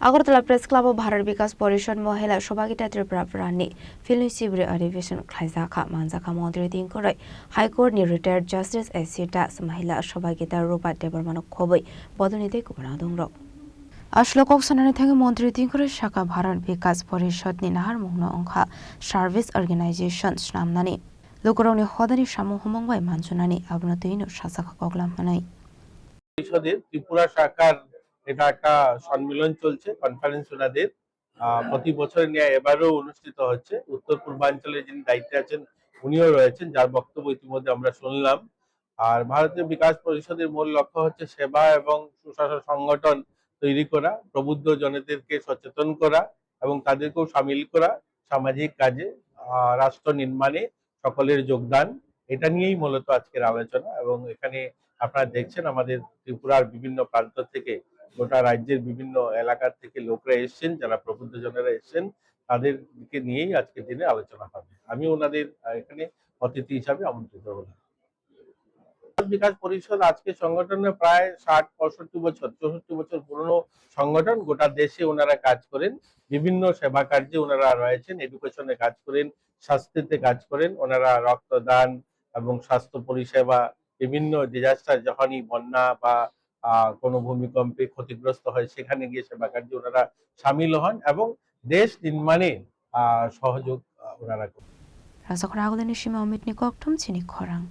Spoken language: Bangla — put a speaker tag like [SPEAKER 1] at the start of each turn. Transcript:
[SPEAKER 1] আগরতলা প্রেস ক্লাব ও ভারত বিকাশ পরিষদ মহিলা সভাগিতা ত্রিপুরানি ফিল্ম শিবিরে অধিবেশন খাইজাখা মানজাখা মন্ত্রী দিনকরাই হাইকোর্ট नि रिटायर्ड जस्टिस एससी दास महिला सभागीता रूपा देबरमान खबै बदलनिदै गुबुना दंर आश्लकक सनानै थाङै मन्त्री दिनकराई शाखा भारत विकास परिषद नि नाहार मुहनो अंखा सार्भिस अर्गेनाइजेशन नामनानै लोकरावनि हदानि सामु हमंबाय मानसुनानै आबुना दैनो सासाखा गगलामनानै
[SPEAKER 2] পরিষদের ত্রিপুরা শাখার এটা একটা সম্মেলন চলছে কনফারেন্স ওনাদের প্রতি বছর নিয়ে এবারও অনুষ্ঠিত হচ্ছে উত্তর পূর্বাঞ্চলে যিনি দায়িত্বে আছেন উনিও রয়েছেন যার বক্তব্য ইতিমধ্যে আমরা শুনলাম আর ভারতীয় বিকাশ পরিষদের মূল লক্ষ্য হচ্ছে সেবা এবং সুশাসন সংগঠন তৈরি করা প্রবুদ্ধ জনদেরকে সচেতন করা এবং তাদেরকেও সামিল করা সামাজিক কাজে রাষ্ট্র নির্মাণে সকলের যোগদান এটা নিয়েই মূলত আজকের আলোচনা এবং এখানে আপনারা দেখছেন আমাদের ত্রিপুরার বিভিন্ন প্রান্ত থেকে গোটা রাজ্যের বিভিন্ন এলাকা থেকে লোকরা এসেছেন যারা প্রবুদ্ধ জনেরা এসেছেন তাদেরকে নিয়েই আজকের দিনে আলোচনা হবে আমি ওনাদের এখানে অতিথি হিসাবে আমন্ত্রিত হলাম বিকাশ পরিষদ আজকে সংগঠনে প্রায় ৬০-৬৫ বছর ৬৪ বছর পুরনো সংগঠন গোটা দেশে ওনারা কাজ করেন বিভিন্ন সেবা কার্যে ওনারা রয়েছেন এডুকেশনে কাজ করেন স্বাস্থ্যতে কাজ করেন ওনারা রক্তদান এবং স্বাস্থ্য পরিষেবা বিভিন্ন ডিজাস্টার যখনই বন্যা বা কোনো ভূমিকম্পে ক্ষতিগ্রস্ত হয় সেখানে গিয়ে সেবা কার্যে ওনারা সামিল হন এবং দেশ নির্মাণে সহযোগ ওনারা করেন
[SPEAKER 1] রাজখরা আগলেনি সীমা অমিত নিকক থুমছিনি খরাং